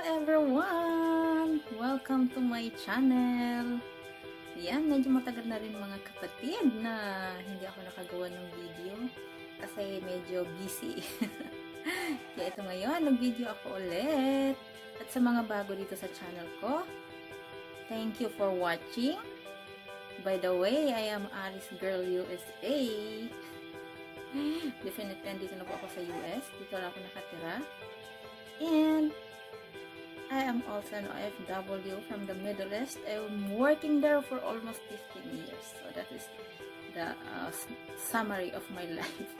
everyone! Welcome to my channel! Yan, medyo matagal na rin mga kapatid na hindi ako nakagawa ng video kasi medyo busy. Kaya ito ngayon, nag-video ako ulit. At sa mga bago dito sa channel ko, thank you for watching. By the way, I am Aris Girl USA. Definitely, dito na po ako sa US. Dito na ako nakatira. And I am also an OFW from the Middle East. I'm working there for almost 15 years. So that is the summary of my life.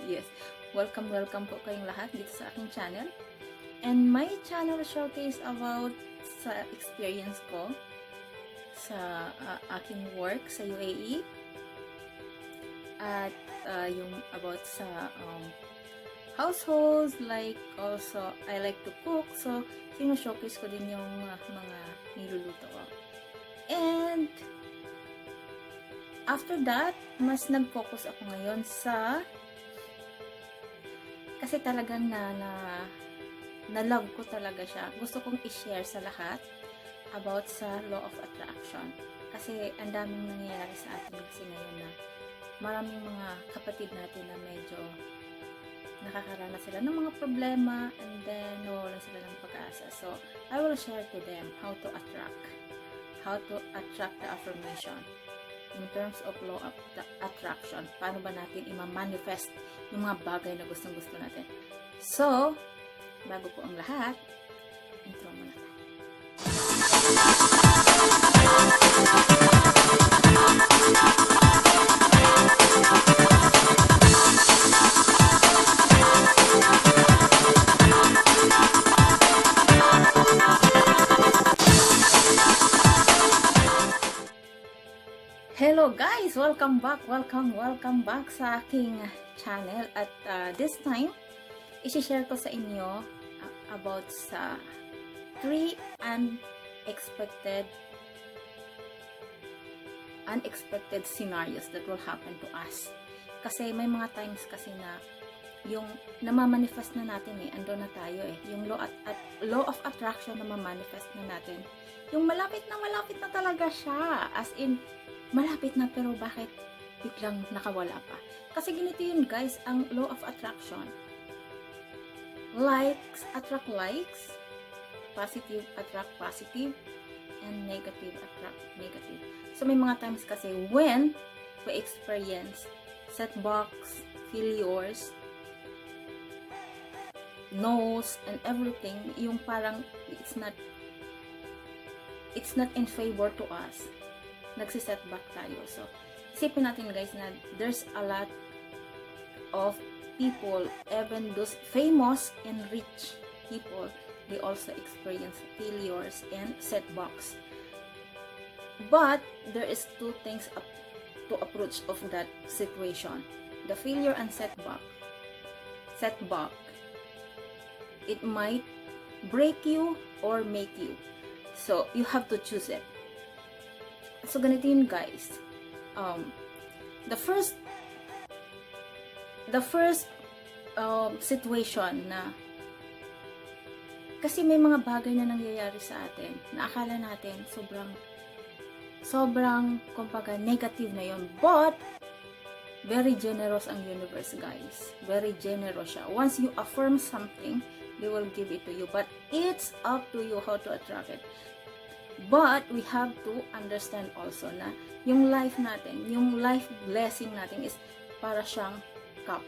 Yes. Welcome po kayong lahat dito sa aking channel. And my channel showcase about sa experience ko sa aking work sa UAE. At yung about sa households, like also I like to cook, so sino-showcase ko din yung mga niluluto ko. And after that, mas nag-focus ako ngayon sa kasi talagang na love ko talaga siya. Gusto kong i-share sa lahat about sa law of attraction. Kasi ang daming nangyayari sa atin kasi ngayon na maraming mga kapatid natin na medyo nakakaranas sila ng mga problema and then nawawalan sila ng pag-asa. So, I will share to them how to attract the affirmation in terms of law of the attraction. Paano ba natin i-manifest yung mga bagay na gustong-gusto natin. So, bago po ang lahat, intro muna tayo. Hello guys! Welcome back sa aking channel. At this time, isi-share ko sa inyo about sa 3 unexpected scenarios that will happen to us. Kasi may mga times kasi na yung namamanifest na natin andun na tayo yung law of attraction na mamanifest na natin. Yung malapit na talaga siya. As in, malapit na pero bakit biglang nakawala pa? Kasi ganito yun guys, ang law of attraction. Likes attract likes, positive attract positive, and negative attract negative. So may mga times kasi when we experience setbacks, failures, no's, and everything, yung parang it's not in favor to us, nagsisetback tayo. So, isipin natin guys na there's a lot of people, even those famous and rich people, they also experience failures and setbacks. But there is 2 things to approach of that situation. The failure and setback, it might break you or make you. So, you have to choose it. So, ganito yun guys. The first situation na kasi may mga bagay na nangyayari sa atin na akala natin sobrang kumbaga negative na yun, but very generous ang universe guys. Very generous siya. Once you affirm something, they will give it to you, but it's up to you how to attract it. But we have to understand also na yung life natin, yung life blessing natin is para siyang cup.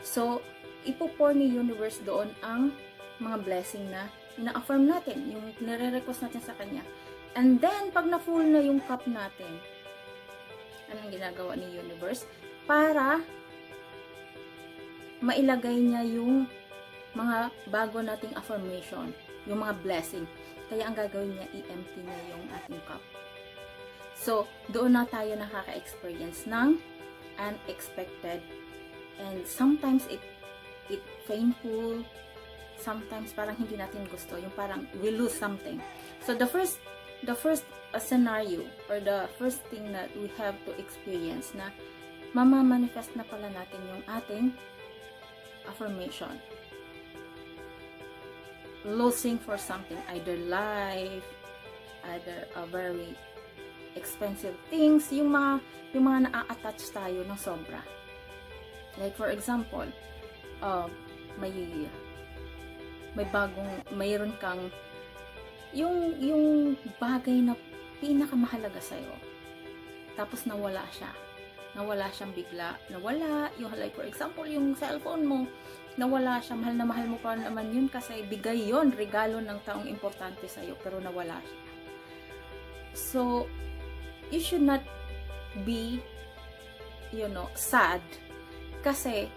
So, ipo-pour ni universe doon ang mga blessing na ina-affirm natin, yung nire-request natin sa kanya. And then, pag na-full na yung cup natin, anong ginagawa ni universe? Para mailagay niya yung mga bago nating affirmation, yung mga blessing. Kaya ang gagawin niya, i-empty niya yung ating cup. So, doon na tayo nakaka-experience ng unexpected. And sometimes it painful. Sometimes parang hindi natin gusto. Yung parang we lose something. So, the first scenario or the first thing that we have to experience na mamamanifest na pala natin yung ating affirmation. losing for something, either life, either a very expensive things, yung mga na-attach tayo ng sobra. Like for example, mayroon kang yung bagay na pinakamahalaga sa'yo, tapos nawala siyang bigla, yung like for example, yung cellphone mo, nawala siya, mahal na mahal mo pa naman yun kasi bigay yon, regalo ng taong importante sa'yo, pero nawala siya. So, you should not be, sad, kasi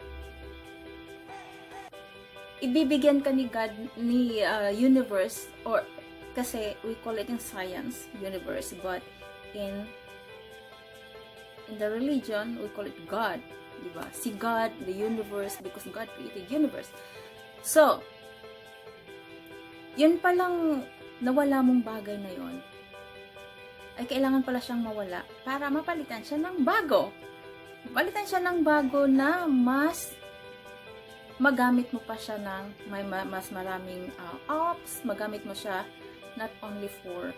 ibibigyan ka ni God, ni universe, or kasi we call it in science universe, but in the religion we call it God, diba? Si God, the universe, because God created universe. So, yun palang nawala mong bagay na yon, ay kailangan pala siyang mawala para mapalitan siya ng bago. Mapalitan siya ng bago na mas magamit mo pa siya ng mas maraming apps, magamit mo siya not only for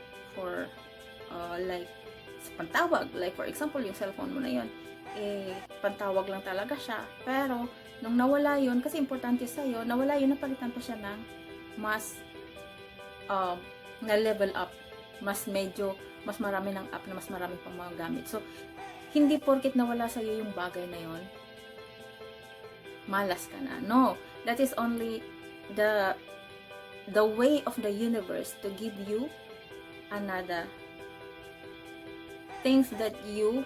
like sa pantawag, like for example yung cellphone mo na yon, pantawag lang talaga siya, pero nung nawala yon, kasi importante sa'yo, nawala yun, napalitan pa siya ng mas na level up, mas marami ng app na mas marami pang mga gamit. So hindi porket nawala sa'yo yung bagay na yon, malas ka na. No, that is only the way of the universe to give you another things that you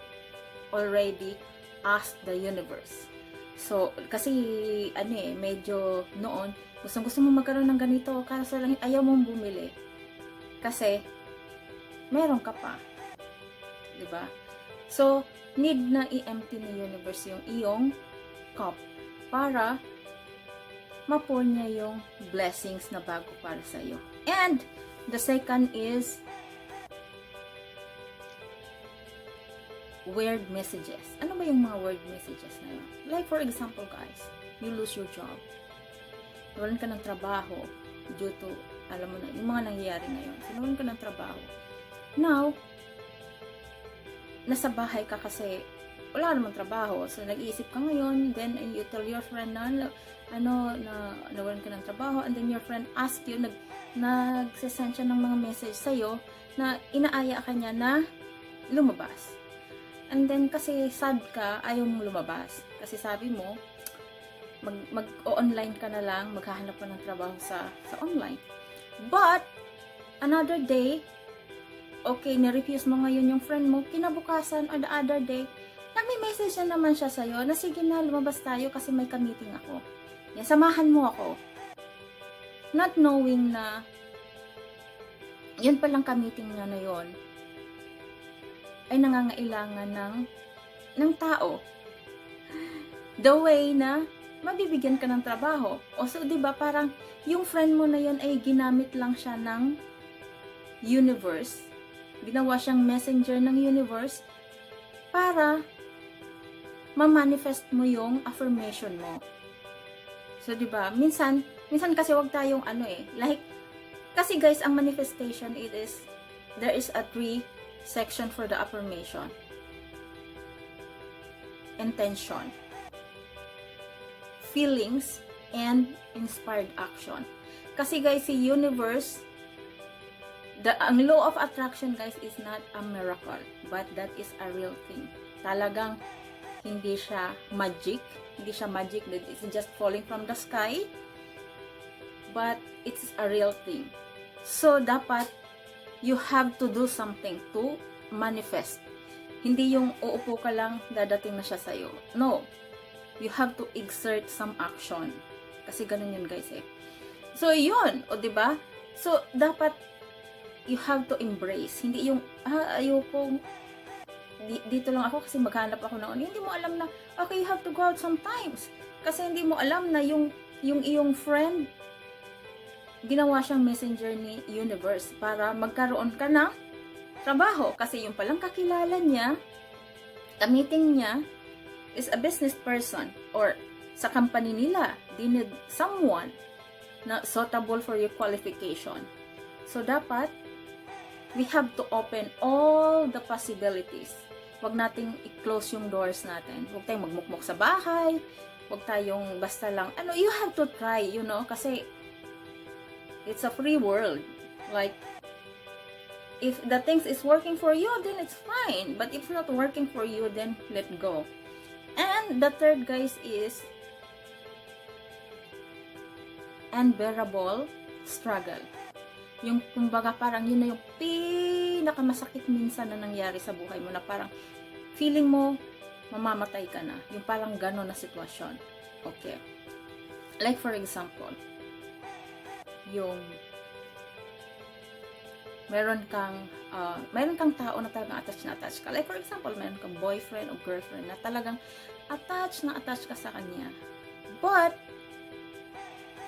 already asked the universe. So, kasi medyo noon, gusto mo magkaroon ng ganito, kaso lang ayaw mong bumili. Kasi, meron ka pa. Diba? So, need na i-empty ng universe yung iyong cup para ma-pour niya yung blessings na bago para sa iyo. And the second is weird messages. Ano ba yung mga weird messages na yun? Like for example guys, you lose your job. Nawalan ka ng trabaho due to, alam mo na, yung mga nangyayari na yun. Nawalan ka ng trabaho. Now, nasa bahay ka kasi wala namang trabaho. So, nag-iisip ka ngayon, then you tell your friend na nawalan ka ng trabaho, and then your friend ask you, nagsasend siya ng mga message sa'yo na inaaya ka niya na lumabas. And then, kasi sad ka, ayaw mong lumabas. Kasi sabi mo, mag-online ka na lang, maghahanap ka ng trabaho sa online. But, another day, okay, nirefuse mo ngayon yung friend mo, kinabukasan or the other day, nagme-message na naman siya sa'yo na sige na, lumabas tayo kasi may ka-meeting ako. Yan, samahan mo ako. Not knowing na yun palang ka-meeting niya na yun ay nangangailangan ng tao. The way na mabibigyan ka ng trabaho. O so, diba, parang yung friend mo na yun ay ginamit lang siya ng universe. Ginawa siyang messenger ng universe para ma-manifest mo yung affirmation mo. So, diba, minsan kasi wag tayong like, kasi guys, ang manifestation, there is a 3 section for the affirmation. Intention, feelings, and inspired action. Kasi guys, si universe, ang law of attraction guys is not a miracle, but that is a real thing. Talagang hindi siya magic, that it's just falling from the sky, but it's a real thing. So dapat you have to do something to manifest. Hindi yung uupo ka lang, dadating na siya sa'yo. No, you have to exert some action. Kasi ganun yun guys eh. So yun, o diba? So dapat you have to embrace. Hindi yung, ayoko, dito lang ako kasi maghanap ako ng hindi mo alam na, okay, you have to go out sometimes. Kasi hindi mo alam na yung iyong friend, ginawa siyang messenger ni universe para magkaroon ka ng trabaho. Kasi yung palang kakilala niya, ka-meeting niya, is a business person, or sa company nila, they need someone na suitable for your qualification. So, dapat, we have to open all the possibilities. Huwag nating i-close yung doors natin. Huwag tayong magmukmok sa bahay. Huwag tayong basta lang, you have to try, kasi it's a free world. Like, if the things is working for you, then it's fine. But if it's not working for you, then let go. And the third, guys, is unbearable struggle. Yung, kumbaga, parang yun na yung pinakamasakit minsan na nangyari sa buhay mo, na parang feeling mo, mamamatay ka na. Yung parang gano'n na sitwasyon. Okay. Like, for example, yung meron kang tao na talagang attached ka. Like, for example, meron kang boyfriend o girlfriend na talagang attached ka sa kanya. But,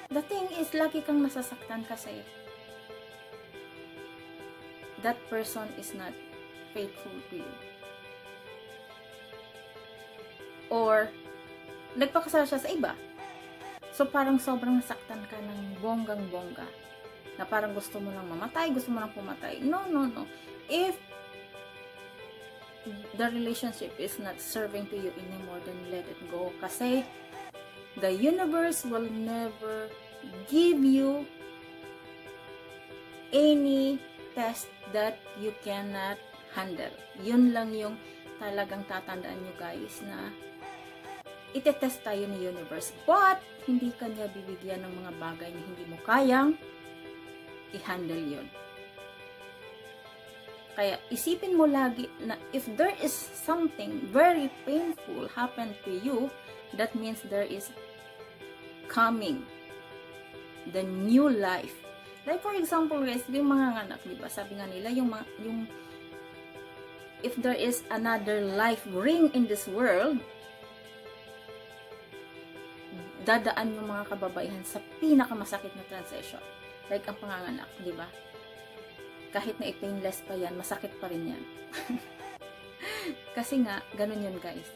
the thing is, lagi kang nasasaktan kasi that person is not faithful to you. Or, nagpakasal siya sa iba. So, parang sobrang nasaktan ka ng bonggang-bongga. Na parang gusto mo lang mamatay, gusto mo lang pumatay. No. If the relationship is not serving to you anymore, then let it go. Kasi the universe will never give you any test that you cannot handle. Yun lang yung talagang tatandaan nyo, guys, na itetest tayo ni universe. But, hindi kanya bibigyan ng mga bagay na hindi mo kayang i-handle yun. Kaya isipin mo lagi na if there is something very painful happen to you, that means there is coming the new life. Like, for example, guys, yung mga anak, diba? Sabi nga nila, yung if there is another life ring in this world, dadaan yung mga kababaihan sa pinakamasakit na transition. Like, ang panganganak, di ba? Kahit na i-painless pa yan, masakit pa rin yan. Kasi nga, ganun yun, guys.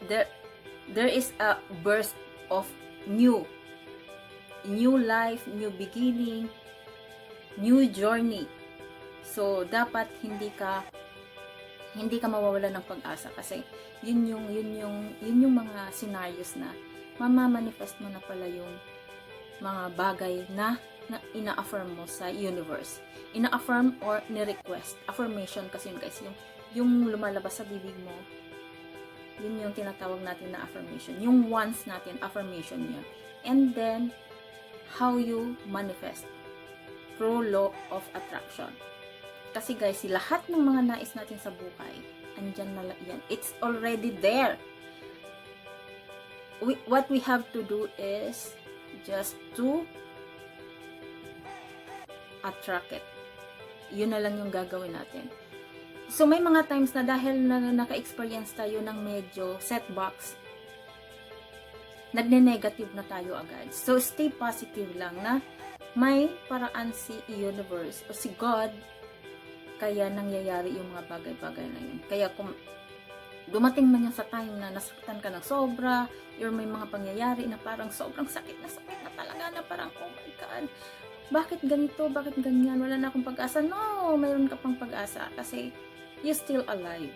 There is a burst of new life, new beginning, new journey. So, dapat hindi ka mawawalan ng pag-asa kasi yun yung mga scenarios na mamamanifest mo na pala yung mga bagay na ina-affirm mo sa universe. Ina-affirm or ni-request. Affirmation kasi yun, guys. Yung lumalabas sa bibig mo, yun yung tinatawag natin na affirmation. Yung wants natin, affirmation yun. And then, how you manifest through law of attraction. Kasi, guys, lahat ng mga nais natin sa buhay, andyan na yan. It's already there. What we have to do is just to attract it. Yun na lang yung gagawin natin. So, may mga times na dahil naka-experience tayo ng medyo setbacks, nagne-negative na tayo agad. So, stay positive lang na may paraan si universe o si God kaya nangyayari yung mga bagay-bagay na yun. Kaya kung dumating man yung sa time na nasaktan ka ng sobra, or may mga pangyayari na parang sobrang sakit na talaga na parang, oh my God, bakit ganito, bakit ganyan, wala na akong pag-asa. No, mayroon ka pang pag-asa kasi you're still alive.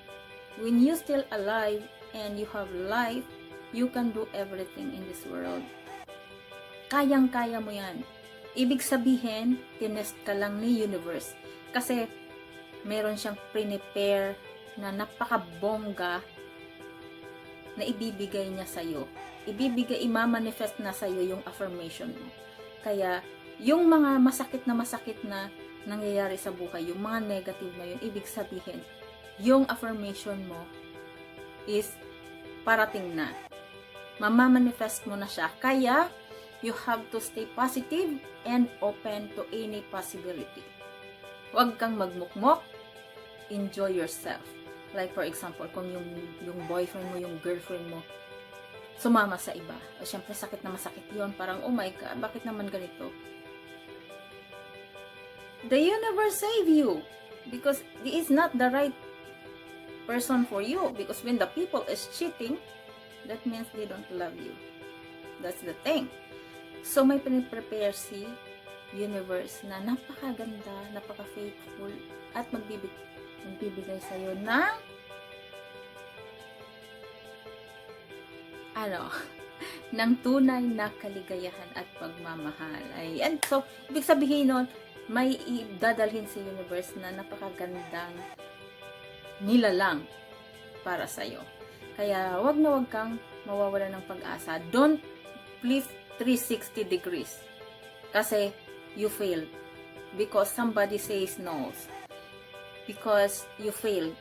When you're still alive and you have life, you can do everything in this world. Kayang-kaya mo yan. Ibig sabihin, tinest ka lang ni universe. Kasi meron siyang prepare na napakabongga na ibibigay niya sa'yo. Imamanifest na sa'yo yung affirmation mo. Kaya, yung mga masakit na nangyayari sa buhay, yung mga negative na yun, ibig sabihin, yung affirmation mo is parating na. Mamamanifest mo na siya. Kaya, you have to stay positive and open to any possibility. Huwag kang magmukmok. Enjoy yourself. Like, for example, kung yung boyfriend mo, yung girlfriend mo, sumama sa iba. O, syempre, sakit na masakit yun. Parang, oh my God, bakit naman ganito? The universe save you because he is not the right person for you, because when the people is cheating, that means they don't love you. That's the thing. So, may piniprepare si universe na napakaganda, napaka-faithful, at magbibigay sa'yo ng ng tunay na kaligayahan at pagmamahal. Ayan. So, ibig sabihin nun, may dadalhin si universe na napakagandang nilalang para sa'yo. Kaya, wag na wag kang mawawala ng pag-asa. Don't flip 360 degrees. Kasi, you failed. Because somebody says no. Because you failed.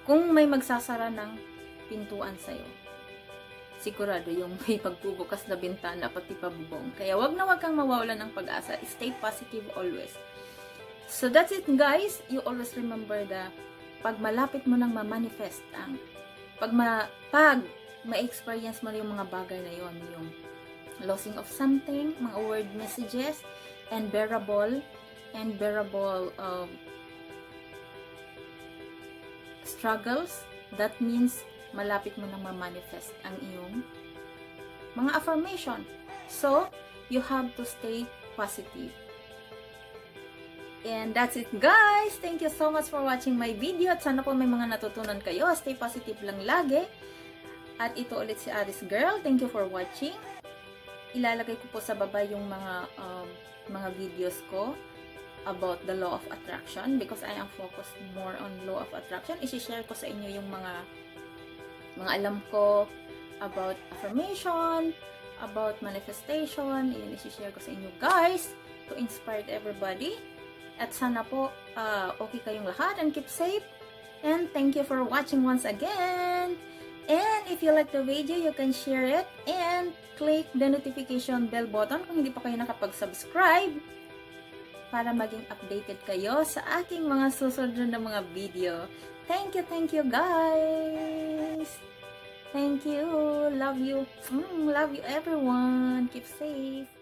Kung may magsasara ng pintuan sa'yo, sigurado yung may pagbubukas na bintana pati pabubong. Kaya wag na wag kang mawawalan ng pag-asa. Stay positive always. So that's it guys. You always remember pag malapit mo nang ma-manifest ang pag ma-experience mo yung mga bagay na yon, yung losing of something, mga word messages, and bearable struggles, that means malapit mo nang ma-manifest ang iyong mga affirmation. So, you have to stay positive. And that's it guys! Thank you so much for watching my video at sana po may mga natutunan kayo. Stay positive lang lagi. At ito ulit si Aris Girl. Thank you for watching. Ilalagay ko po sa baba yung mga videos ko about the law of attraction because I am focused more on law of attraction. I-share ko sa inyo yung mga alam ko about affirmation, about manifestation. Yun, i-share ko sa inyo guys to inspire everybody. At sana po okay kayong lahat and keep safe. And thank you for watching once again. And if you like the video, you can share it and click the notification bell button kung hindi pa kayo nakapag-subscribe para maging updated kayo sa aking mga susunod na mga video. Thank you guys! Thank you! Love you! Love you everyone! Keep safe!